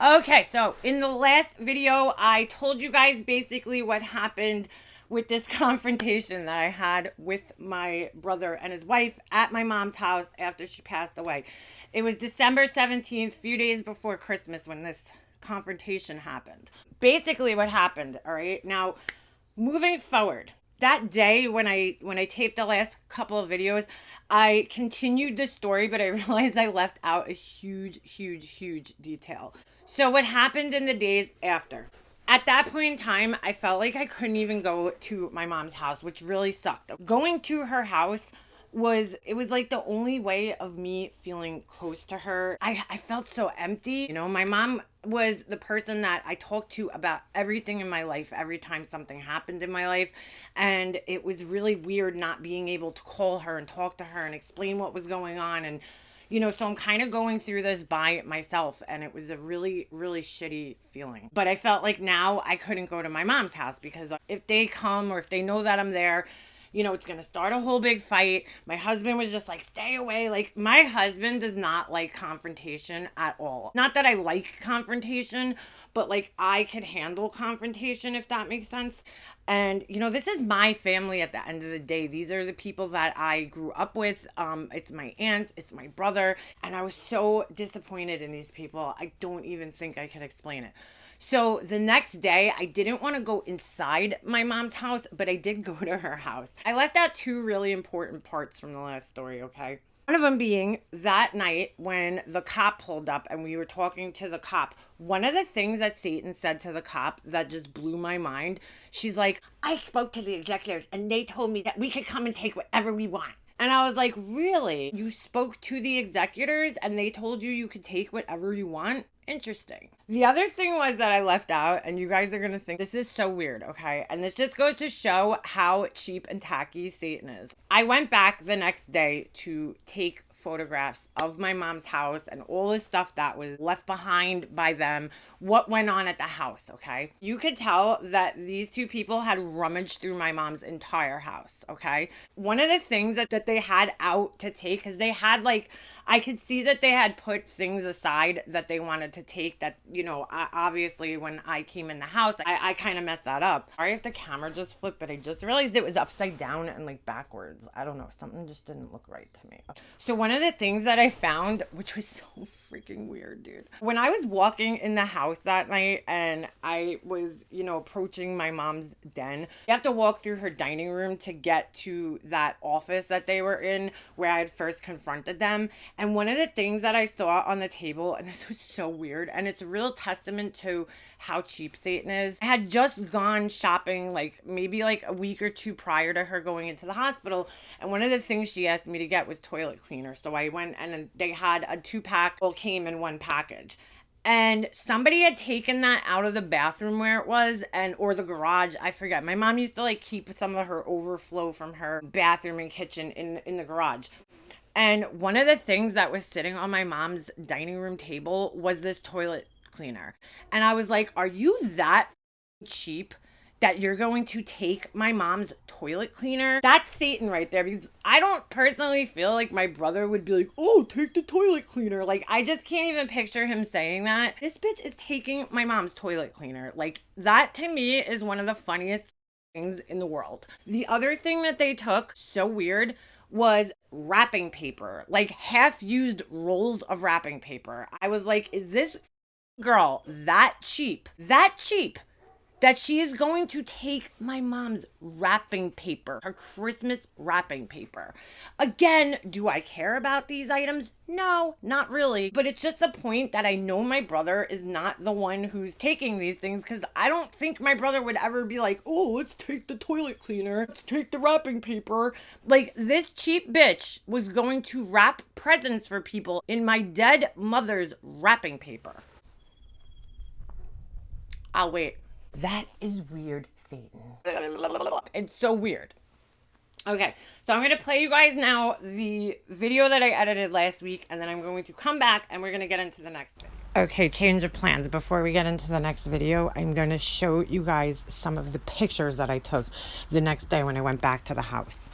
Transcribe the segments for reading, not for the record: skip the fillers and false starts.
Okay, so in the last video, I told you guys basically what happened with this confrontation that I had with my brother and his wife at my mom's house after she passed away. It was December 17th, few days before Christmas, when this confrontation happened. Basically what happened, all right? Now, moving forward, that day when I taped the last couple of videos, I continued the story, but I realized I left out a huge detail. So what happened in the days after? At that point in time, I felt like I couldn't even go to my mom's house, which really sucked. Going to her house was like the only way of me feeling close to her. I felt so empty. You know, my mom was the person that I talked to about everything in my life every time something happened in my life. And it was really weird not being able to call her and talk to her and explain what was going on. And so I'm kind of going through this by myself, and it was a really shitty feeling. But I felt like now I couldn't go to my mom's house because if they come or if they know that I'm there, it's going to start a whole big fight. My husband was just like, stay away. Like, my husband does not like confrontation at all. Not that I like confrontation, but like I could handle confrontation, if that makes sense. And, this is my family at the end of the day. These are the people that I grew up with. It's my aunt, it's my brother. And I was so disappointed in these people. I don't even think I could explain it. So the next day, I didn't want to go inside my mom's house, but I did go to her house. I left out two really important parts from the last story, okay? One of them being that night when the cop pulled up and we were talking to the cop. One of the things that Satan said to the cop that just blew my mind, she's like, I spoke to the executives and they told me that we could come and take whatever we want. And I was like, really? You spoke to the executors and they told you could take whatever you want? Interesting. The other thing was that I left out, and you guys are going to think this is so weird, okay? And this just goes to show how cheap and tacky Satan is. I went back the next day to take photographs of my mom's house and all the stuff that was left behind by them, what went on at the house, okay? You could tell that these two people had rummaged through my mom's entire house, okay? One of the things that they had out to take, because they had I could see that they had put things aside that they wanted to take that, obviously when I came in the house, I kind of messed that up. Sorry if the camera just flipped, but I just realized it was upside down and backwards. I don't know, something just didn't look right to me. So one of the things that I found, which was so freaking weird, dude. When I was walking in the house that night and I was, approaching my mom's den, you have to walk through her dining room to get to that office that they were in where I had first confronted them. And one of the things that I saw on the table, and this was so weird, and it's a real testament to how cheap Satan is. I had just gone shopping maybe a week or two prior to her going into the hospital. And one of the things she asked me to get was toilet cleaner. So I went and they had a 2-pack, all came in one package. And somebody had taken that out of the bathroom where it was or the garage. I forget. My mom used to keep some of her overflow from her bathroom and kitchen in the garage. And one of the things that was sitting on my mom's dining room table was this toilet cleaner. And I was like, are you that cheap that you're going to take my mom's toilet cleaner? That's Satan right there, because I don't personally feel like my brother would be like, oh, take the toilet cleaner. I just can't even picture him saying that. This bitch is taking my mom's toilet cleaner. That to me is one of the funniest things in the world. The other thing that they took, so weird, was wrapping paper, half-used rolls of wrapping paper. I was like, is this girl that cheap that she is going to take my mom's wrapping paper, her Christmas wrapping paper? Again, do I care about these items? No, not really. But it's just the point that I know my brother is not the one who's taking these things, because I don't think my brother would ever be like, oh, let's take the toilet cleaner, let's take the wrapping paper. This cheap bitch was going to wrap presents for people in my dead mother's wrapping paper. I'll wait. That is weird, Satan. It's so weird. Okay, so I'm going to play you guys now the video that I edited last week, and then I'm going to come back and we're going to get into the next video. Okay, change of plans. Before we get into the next video, I'm going to show you guys some of the pictures that I took the next day when I went back to the house.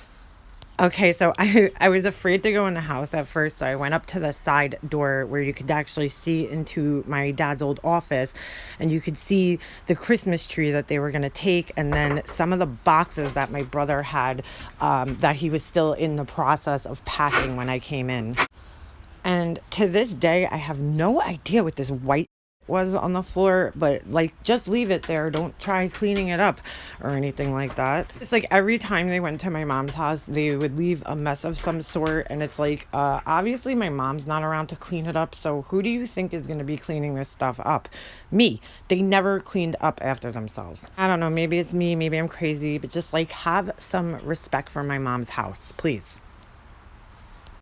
Okay, so I was afraid to go in the house at first, so I went up to the side door where you could actually see into my dad's old office, and you could see the Christmas tree that they were going to take, and then some of the boxes that my brother had that he was still in the process of packing when I came in. And to this day, I have no idea what this white was on the floor, but like, just leave it there. Don't try cleaning it up or anything like that. It's like every time they went to my mom's house, they would leave a mess of some sort. And it's like, obviously, my mom's not around to clean it up. So who do you think is going to be cleaning this stuff up? Me. They never cleaned up after themselves. I don't know. Maybe it's me. Maybe I'm crazy, but just like, have some respect for my mom's house, please.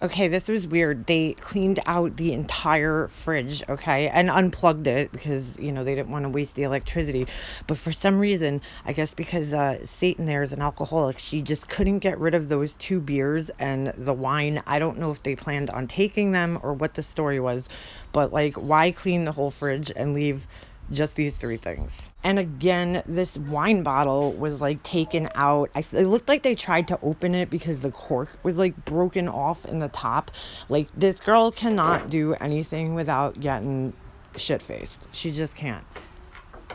Okay, this was weird. They cleaned out the entire fridge, okay, and unplugged it because, they didn't want to waste the electricity. But for some reason, I guess because Satan there is an alcoholic, she just couldn't get rid of those 2 beers and the wine. I don't know if they planned on taking them or what the story was, but like, why clean the whole fridge and leave just these 3 things? And again, this wine bottle was like taken out. It looked like they tried to open it because the cork was like broken off in the top. Like, this girl cannot do anything without getting shit faced. She just can't.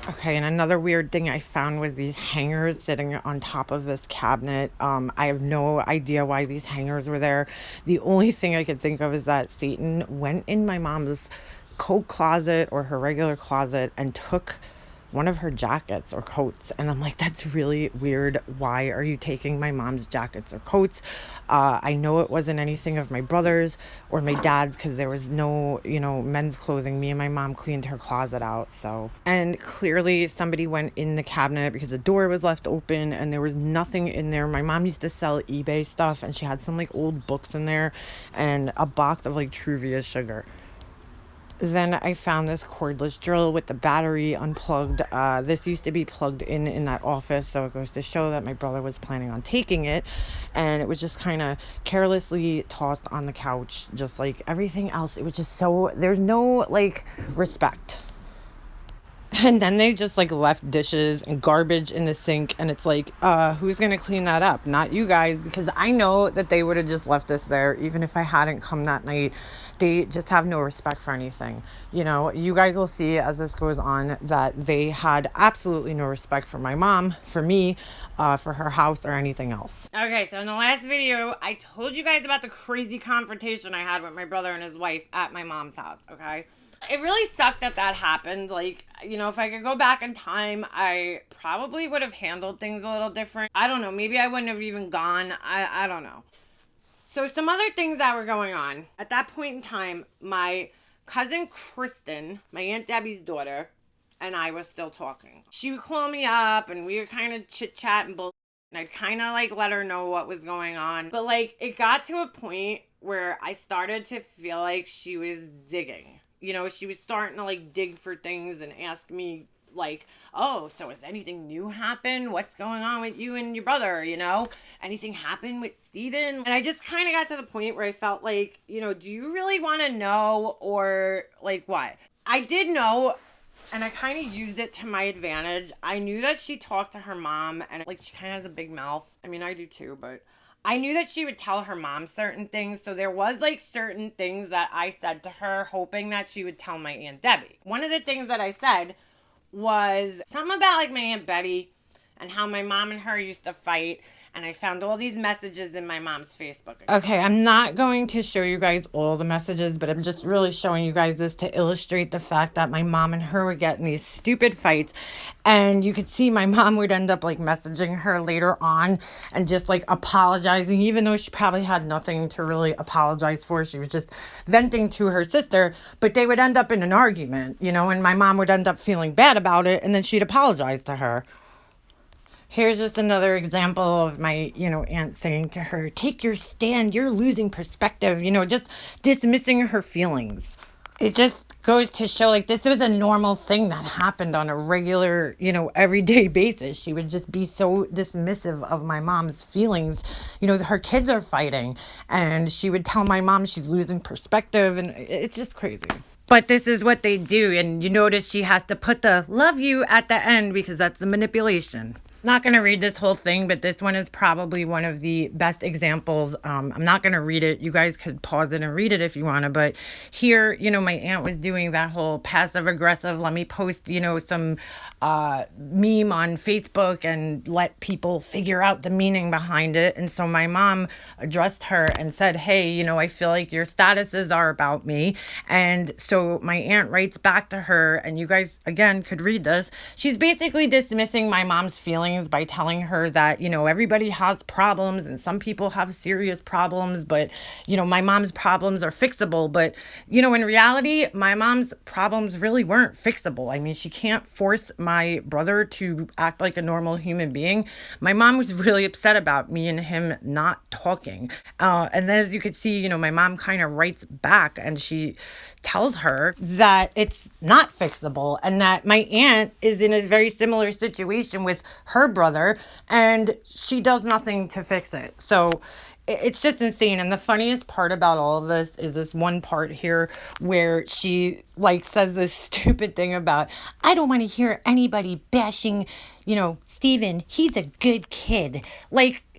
Okay, and another weird thing I found was these hangers sitting on top of this cabinet. I have no idea why these hangers were there. The only thing I could think of is that Satan went in my mom's coat closet or her regular closet and took one of her jackets or coats, and I'm like, that's really weird. Why are you taking my mom's jackets or coats? I know it wasn't anything of my brother's or my dad's because there was no men's clothing. Me and my mom cleaned her closet out. So, and clearly somebody went in the cabinet because the door was left open and there was nothing in there. My mom used to sell eBay stuff, and she had some like old books in there and a box of like Truvia sugar. Then I found this cordless drill with the battery unplugged. This used to be plugged in that office, so it goes to show that my brother was planning on taking it, and it was just kind of carelessly tossed on the couch, just like everything else. It was just there's no like respect. And then they just like left dishes and garbage in the sink, and it's like, who's gonna clean that up? Not you guys, because I know that they would have just left this there even if I hadn't come that night. They just have no respect for anything. You guys will see as this goes on that they had absolutely no respect for my mom, for me, for her house, or anything else. Okay, so in the last video, I told you guys about the crazy confrontation I had with my brother and his wife at my mom's house, okay? It really sucked that happened. Like, if I could go back in time, I probably would have handled things a little different. I don't know. Maybe I wouldn't have even gone. I don't know. So some other things that were going on. At that point in time, my cousin Kristen, my Aunt Debbie's daughter, and I was still talking. She would call me up and we would kind of chit-chat and bullshit. And I'd kind of like let her know what was going on. But like, it got to a point where I started to feel like she was digging. She was starting to like dig for things and ask me like, oh, so has anything new happened? What's going on with you and your brother? Anything happened with Steven? And I just kind of got to the point where I felt like, do you really want to know, or like what? I did know, and I kind of used it to my advantage. I knew that she talked to her mom, and like, she kind of has a big mouth. I mean, I do too, but I knew that she would tell her mom certain things, so there was like certain things that I said to her, hoping that she would tell my Aunt Debbie. One of the things that I said was something about like my Aunt Betty and how my mom and her used to fight. And I found all these messages in my mom's Facebook account. Okay, I'm not going to show you guys all the messages, but I'm just really showing you guys this to illustrate the fact that my mom and her would get in these stupid fights. And you could see my mom would end up like messaging her later on and just like apologizing, even though she probably had nothing to really apologize for. She was just venting to her sister, but they would end up in an argument, and my mom would end up feeling bad about it, and then she'd apologize to her. Here's just another example of my, aunt saying to her, take your stand, you're losing perspective, just dismissing her feelings. It just goes to show like this was a normal thing that happened on a regular, everyday basis. She would just be so dismissive of my mom's feelings. Her kids are fighting, and she would tell my mom she's losing perspective, and it's just crazy. But this is what they do, and you notice she has to put the love you at the end because that's the manipulation. Not going to read this whole thing, but this one is probably one of the best examples. I'm not going to read it. You guys could pause it and read it if you want to. But here, my aunt was doing that whole passive aggressive, let me post, some meme on Facebook and let people figure out the meaning behind it. And so my mom addressed her and said, hey, I feel like your statuses are about me. And so my aunt writes back to her, and you guys, again, could read this. She's basically dismissing my mom's feelings by telling her that, everybody has problems and some people have serious problems, but, my mom's problems are fixable. But, in reality, my mom's problems really weren't fixable. I mean, she can't force my brother to act like a normal human being. My mom was really upset about me and him not talking. And then, as you could see, my mom kind of writes back and she tells her that it's not fixable and that my aunt is in a very similar situation with her brother and she does nothing to fix it. So it's just insane. And the funniest part about all of this is this one part here where she says this stupid thing about, I don't want to hear anybody bashing, Steven, he's a good kid.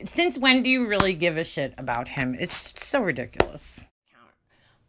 Since when do you really give a shit about him? It's so ridiculous.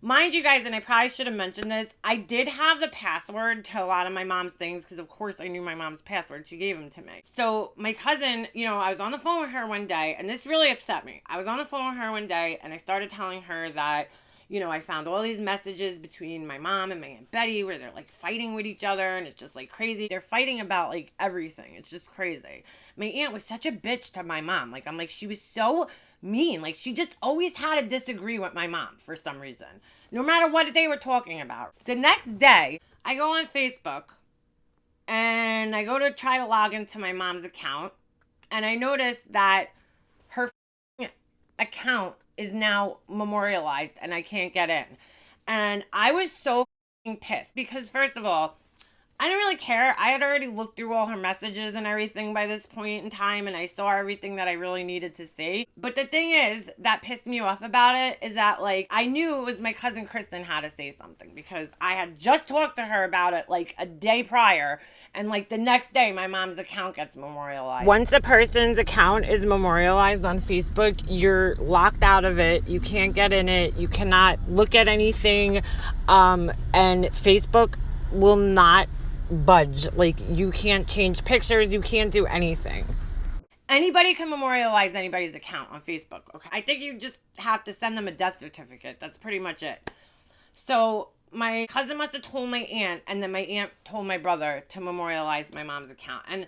Mind you guys, and I probably should have mentioned this, I did have the password to a lot of my mom's things because, of course, I knew my mom's password. She gave them to me. So my cousin, I was on the phone with her one day, and this really upset me. I was on the phone with her one day, and I started telling her that, I found all these messages between my mom and my Aunt Betty where they're, fighting with each other, and it's just, crazy. They're fighting about, everything. It's just crazy. My aunt was such a bitch to my mom. She was so mean. She just always had to disagree with my mom for some reason, no matter what they were talking about. The next day, I go on Facebook and I go to try to log into my mom's account, and I notice that her account is now memorialized and I can't get in. And I was so pissed because, first of all, I didn't really care. I had already looked through all her messages and everything by this point in time, and I saw everything that I really needed to see. But the thing is, that pissed me off about it is that, I knew it was my cousin Kristen had to say something because I had just talked to her about it, a day prior, and, the next day, my mom's account gets memorialized. Once a person's account is memorialized on Facebook, you're locked out of it. You can't get in it. You cannot look at anything, and Facebook will not budge. You can't change pictures, you can't do anything. Anybody can memorialize anybody's account on Facebook, okay? I think you just have to send them a death certificate. That's pretty much it. So my cousin must have told my aunt, and then my aunt told my brother to memorialize my mom's account. And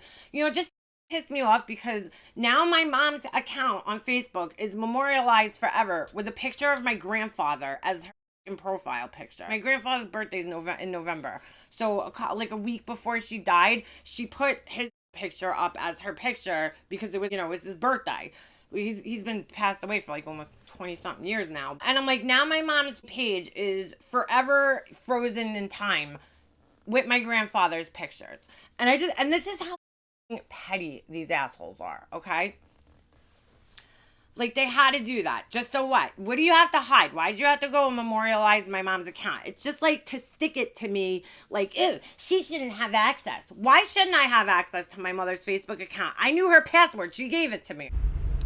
just pissed me off because now my mom's account on Facebook is memorialized forever with a picture of my grandfather as her profile picture. My grandfather's birthday is in November. So a week before she died, she put his picture up as her picture because it was his birthday. He's been passed away for almost 20 something years now. And I'm now my mom's page is forever frozen in time with my grandfather's pictures. And this is how petty these assholes are, okay? They had to do that. Just so what? What do you have to hide? Why'd you have to go and memorialize my mom's account? It's just to stick it to me ew, she shouldn't have access. Why shouldn't I have access to my mother's Facebook account? I knew her password. She gave it to me.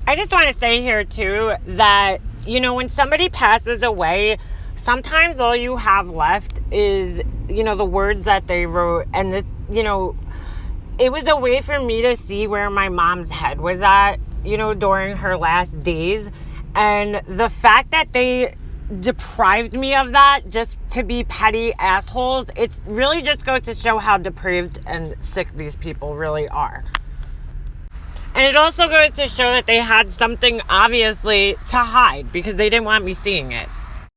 I just want to say here, too, that, when somebody passes away, sometimes all you have left is, the words that they wrote. And, it was a way for me to see where my mom's head was at, during her last days. And the fact that they deprived me of that just to be petty assholes, it really just goes to show how depraved and sick these people really are. And it also goes to show that they had something obviously to hide because they didn't want me seeing it.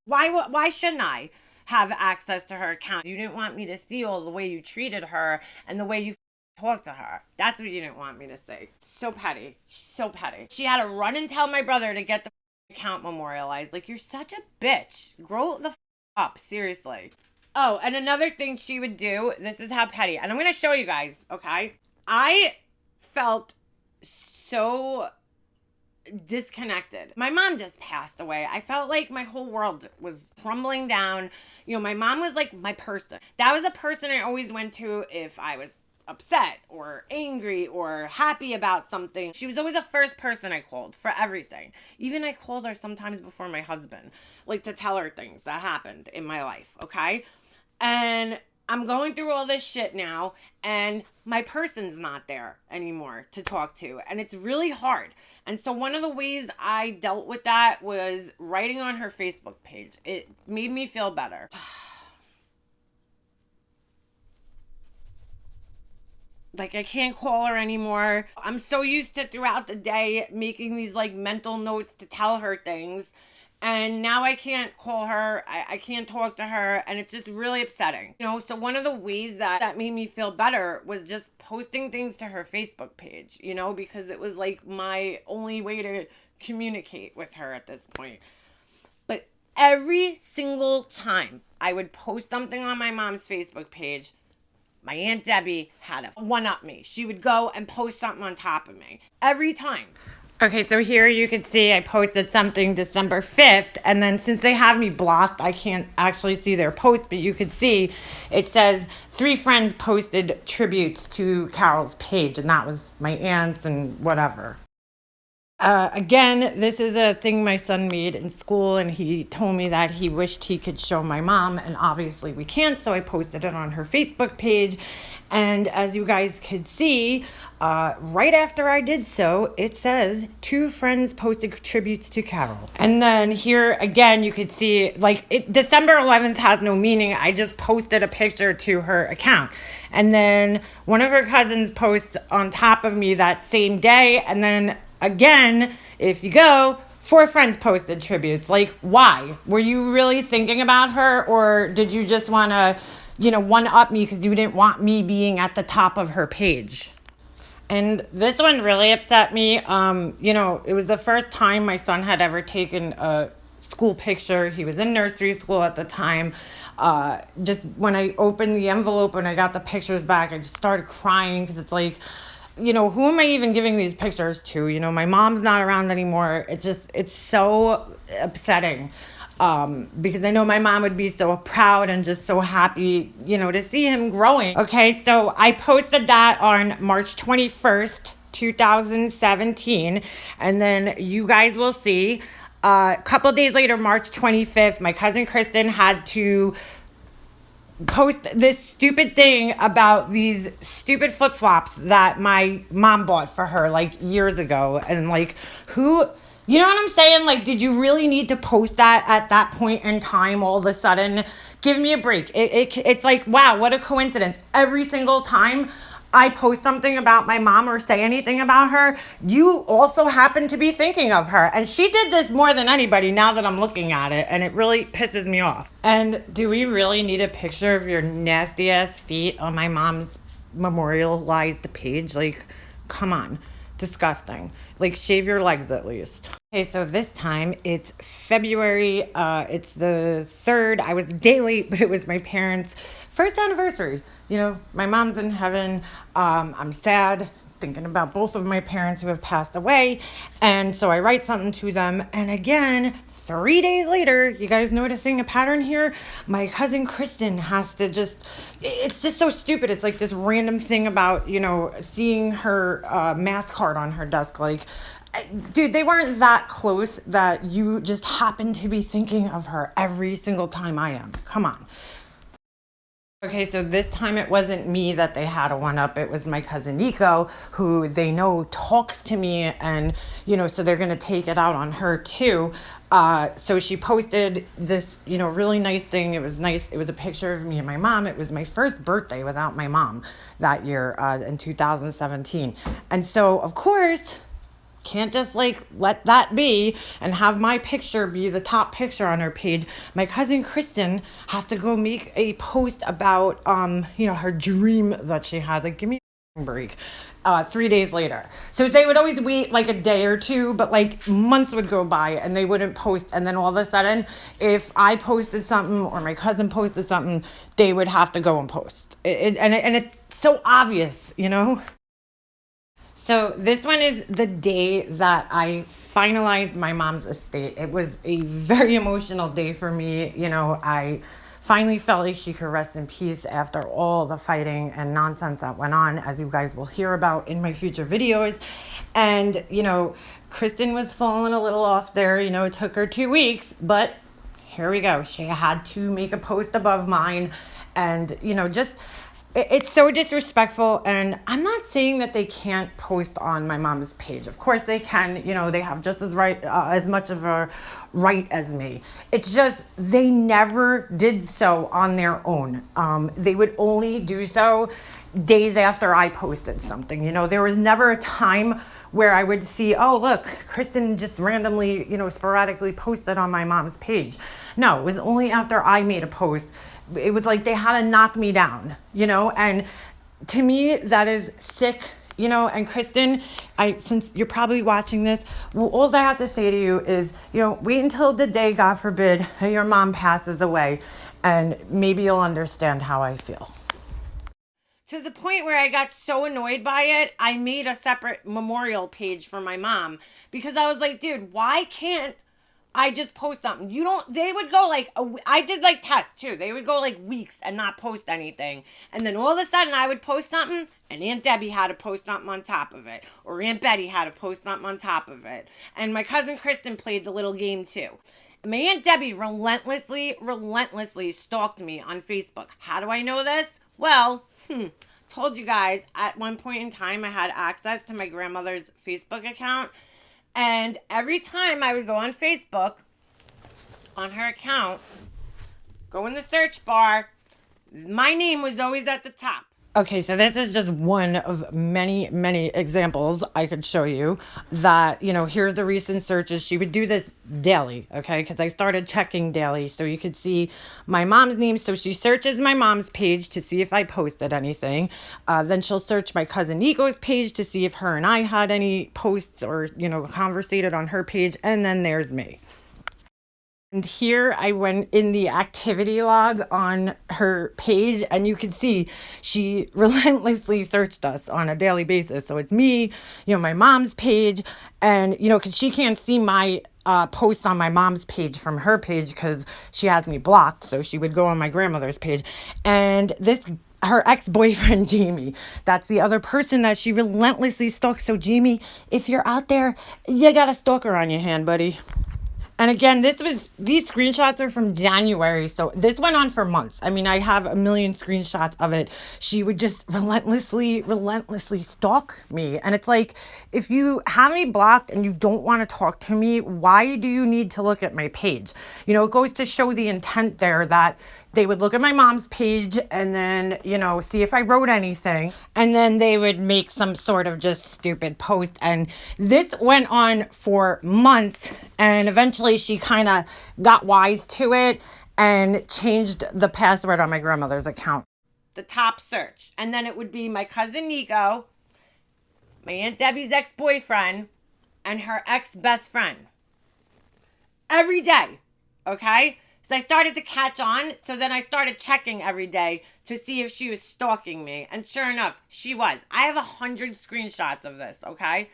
Why shouldn't I have access to her account? You didn't want me to see all the way you treated her and the way you talk to her. That's what you didn't want me to say. So petty. So petty. She had to run and tell my brother to get the account memorialized. You're such a bitch. Grow the up. Seriously. Oh, and another thing she would do, this is how petty. And I'm going to show you guys, okay? I felt so disconnected. My mom just passed away. I felt like my whole world was crumbling down. My mom was my person. That was a person I always went to if I was upset or angry or happy about something, she was always the first person I called for everything. Even I called her sometimes before my husband, like to tell her things that happened in my life, okay? And I'm going through all this shit now, and my person's not there anymore to talk to, and it's really hard. And so one of the ways I dealt with that was writing on her Facebook page. It made me feel better. Like, I can't call her anymore. I'm so used to throughout the day making these like mental notes to tell her things. And now I can't call her. I can't talk to her. And it's just really upsetting. You know, so one of the ways that made me feel better was just posting things to her Facebook page, you know, because it was like my only way to communicate with her at this point. But every single time I would post something on my mom's Facebook page, my Aunt Debbie had to one-up me. She would go and post something on top of me. Every time. Okay, so here you can see I posted something December 5th, and then since they have me blocked, I can't actually see their post, but you could see it says 3 friends posted tributes to Carol's page, and that was my aunts and whatever. Again, this is a thing my son made in school, and he told me that he wished he could show my mom, and obviously we can't, so I posted it on her Facebook page. And as you guys could see, right after I did so, it says 2 friends posted tributes to Carol. And then here again, you could see December 11th has no meaning. I just posted a picture to her account. And then one of her cousins posts on top of me that same day, and then again, if you go, 4 friends posted tributes. Like, why? Were you really thinking about her, or did you just want to, one-up me because you didn't want me being at the top of her page? And this one really upset me. It was the first time my son had ever taken a school picture. He was in nursery school at the time. Just when I opened the envelope and I got the pictures back, I just started crying because it's like, who am I even giving these pictures to? My mom's not around anymore. It's so upsetting. Because I know my mom would be so proud and just so happy, to see him growing. Okay, so I posted that on March 21st, 2017. And then you guys will see, a couple days later, March 25th, my cousin Kristen had to post this stupid thing about these stupid flip-flops that my mom bought for her like years ago. And like, who, you know what I'm saying? Like, did you really need to post that at that point in time all of a sudden? Give me a break. It's like, wow, what a coincidence. Every single time I post something about my mom or say anything about her, you also happen to be thinking of her. And she did this more than anybody now that I'm looking at it, and it really pisses me off. And do we really need a picture of your nasty ass feet on my mom's memorialized page? Like, come on. Disgusting. Like, shave your legs at least. Okay, so this time it's February. It's the 3rd. I was a day late, but it was my parents' first anniversary. My mom's in heaven. I'm sad, thinking about both of my parents who have passed away. And so I write something to them. And again, 3 days later, you guys noticing a pattern here? My cousin Kristen has to it's just so stupid. It's like this random thing about, seeing her mass card on her desk. Like, dude, they weren't that close that you just happen to be thinking of her every single time I am. Come on. Okay, so this time it wasn't me that they had a one-up. It was my cousin Nico, who they know talks to me, and, so they're going to take it out on her too. So she posted this, really nice thing. It was nice. It was a picture of me and my mom. It was my first birthday without my mom that year in 2017. And so, of course, can't just let that be and have my picture be the top picture on her page. My cousin Kristen has to go make a post about her dream that she had. Like, give me a break. 3 days later. So they would always wait like a day or two, but like months would go by and they wouldn't post. And then all of a sudden, if I posted something or my cousin posted something, they would have to go and post. And it's so obvious, So this one is the day that I finalized my mom's estate. It was a very emotional day for me. I finally felt like she could rest in peace after all the fighting and nonsense that went on, as you guys will hear about in my future videos. And, Kristen was falling a little off there. It took her 2 weeks, but here we go. She had to make a post above mine. And, just it's so disrespectful. And I'm not saying that they can't post on my mom's page. Of course they can. They have just as much of a right as me. It's just they never did so on their own. They would only do so days after I posted something. There was never a time where I would see, oh, look, Kristen just randomly, sporadically posted on my mom's page. No, it was only after I made a post. It was like they had to knock me down, and to me, that is sick, and Kristen, since you're probably watching this, well, all I have to say to you is, wait until the day, God forbid, your mom passes away, and maybe you'll understand how I feel. To the point where I got so annoyed by it, I made a separate memorial page for my mom because I was like, dude, why can't I just post something? They would go I did tests too. They would go weeks and not post anything. And then all of a sudden I would post something and Aunt Debbie had to post something on top of it. Or Aunt Betty had to post something on top of it. And my cousin Kristen played the little game too. My Aunt Debbie relentlessly stalked me on Facebook. How do I know this? Well, told you guys at one point in time I had access to my grandmother's Facebook account, and every time I would go on Facebook on her account, go in the search bar, my name was always at the top. Okay, so this is just one of many, many examples I could show you that, here's the recent searches. She would do this daily, okay, because I started checking daily so you could see my mom's name. So she searches my mom's page to see if I posted anything. Then she'll search my cousin Nico's page to see if her and I had any posts or, conversated on her page. And then there's me. And here I went in the activity log on her page, and you can see she relentlessly searched us on a daily basis. So it's me, my mom's page, and, because she can't see my post on my mom's page from her page because she has me blocked. So she would go on my grandmother's page. And her ex-boyfriend, Jamie, that's the other person that she relentlessly stalks. So Jamie, if you're out there, you got a stalker on your hand, buddy. And again, these screenshots are from January. So this went on for months. I mean, I have a million screenshots of it. She would just relentlessly stalk me. And it's like, if you have me blocked and you don't want to talk to me, why do you need to look at my page? It goes to show the intent there that they would look at my mom's page and then, see if I wrote anything. And then they would make some sort of just stupid post. And this went on for months. And eventually she kind of got wise to it and changed the password on my grandmother's account. The top search. And then it would be my cousin Nico, my Aunt Debbie's ex-boyfriend, and her ex-best friend. Every day. Okay? So I started to catch on. So then I started checking every day to see if she was stalking me. And sure enough, she was. I have 100 screenshots of this, okay?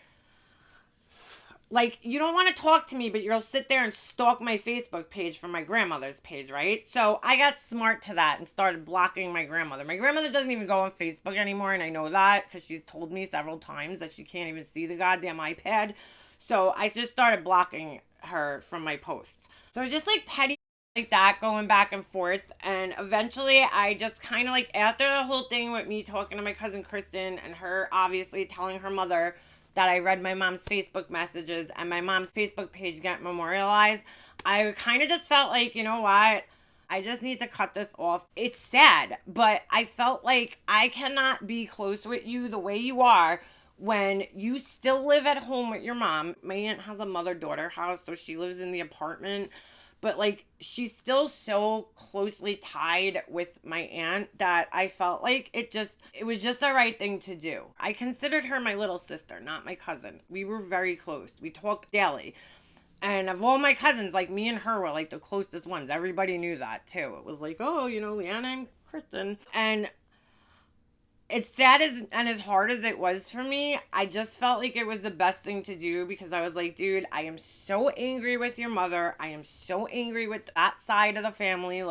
You don't want to talk to me, but you'll sit there and stalk my Facebook page from my grandmother's page, right? So I got smart to that and started blocking my grandmother. My grandmother doesn't even go on Facebook anymore, and I know that because she's told me several times that she can't even see the goddamn iPad. So I just started blocking her from my posts. So it's just petty that going back and forth, and eventually I just kind of after the whole thing with me talking to my cousin Kristen and her obviously telling her mother that I read my mom's Facebook messages and my mom's Facebook page got memorialized, I kind of just felt you know what, I just need to cut this off. It's sad, but I felt I cannot be close with you the way you are when you still live at home with your mom. My aunt has a mother-daughter house, so she lives in the apartment. But she's still so closely tied with my aunt that I felt it was just the right thing to do. I considered her my little sister, not my cousin. We were very close. We talked daily. And of all my cousins, me and her were the closest ones. Everybody knew that too. It was oh, Leanna and Kristen. And as sad and as hard as it was for me, I just felt it was the best thing to do because I was dude, I am so angry with your mother. I am so angry with that side of the family.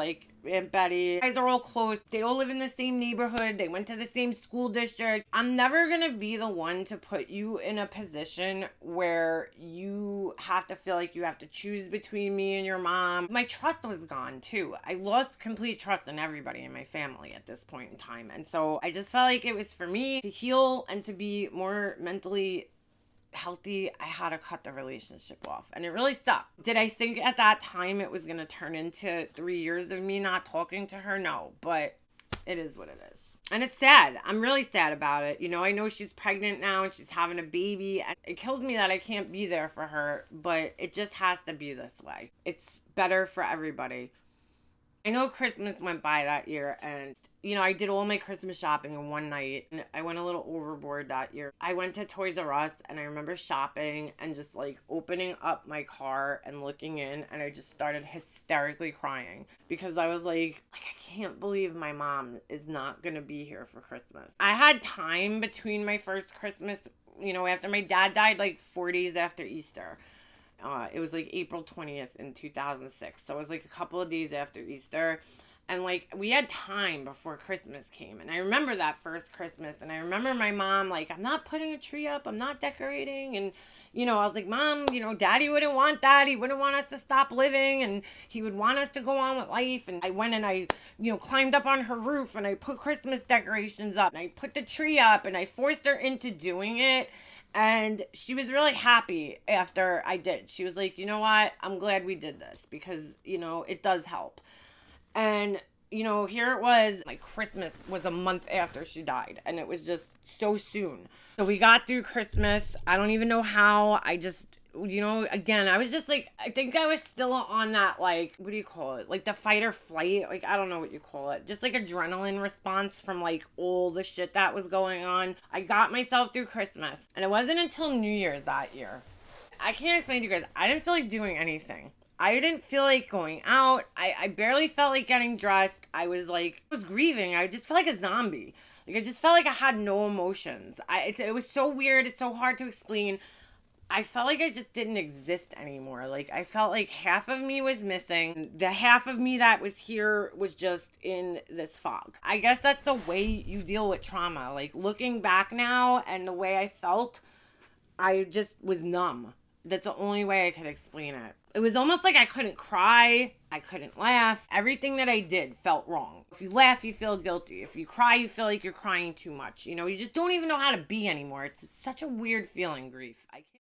Aunt Betty. You guys are all close. They all live in the same neighborhood. They went to the same school district. I'm never going to be the one to put you in a position where you have to feel like you have to choose between me and your mom. My trust was gone too. I lost complete trust in everybody in my family at this point in time. And so I just felt like it was for me to heal and to be more mentally healthy. I had to cut the relationship off, and it really sucked. Did I think at that time it was going to turn into 3 years of me not talking to her? No, but it is what it is. And it's sad. I'm really sad about it. I know she's pregnant now and she's having a baby, and it kills me that I can't be there for her, but it just has to be this way. It's better for everybody. I know Christmas went by that year, and I did all my Christmas shopping in one night, and I went a little overboard that year. I went to Toys R Us, and I remember shopping and just like opening up my car and looking in, and I just started hysterically crying because I was like I can't believe my mom is not gonna be here for Christmas. I had time between my first Christmas, after my dad died, like 4 days after Easter. It was like April 20th in 2006. So it was like a couple of days after Easter. And like we had time before Christmas came. And I remember that first Christmas. And I remember my mom like, I'm not putting a tree up. I'm not decorating. And, I was like, Mom, Daddy wouldn't want that. He wouldn't want us to stop living. And he would want us to go on with life. And I went and I, climbed up on her roof and I put Christmas decorations up. And I put the tree up and I forced her into doing it. And she was really happy after I did. She was like, you know what? I'm glad we did this because, it does help. And, here it was. My Christmas was a month after she died. And it was just so soon. So we got through Christmas. I don't even know how. I just, again, I was just like, I think I was still on that, like, what do you call it? Like the fight or flight. Like, I don't know what you call it. Just like adrenaline response from like all the shit that was going on. I got myself through Christmas. And it wasn't until New Year's that year. I can't explain to you guys. I didn't feel like doing anything. I didn't feel like going out. I barely felt like getting dressed. I was grieving. I just felt like a zombie. Like I just felt like I had no emotions. It was so weird. It's so hard to explain. I felt like I just didn't exist anymore. Like I felt like half of me was missing. The half of me that was here was just in this fog. I guess that's the way you deal with trauma. Like looking back now and the way I felt, I just was numb. That's the only way I could explain it. It was almost like I couldn't cry. I couldn't laugh. Everything that I did felt wrong. If you laugh, you feel guilty. If you cry, you feel like you're crying too much. You just don't even know how to be anymore. It's such a weird feeling, grief. I can't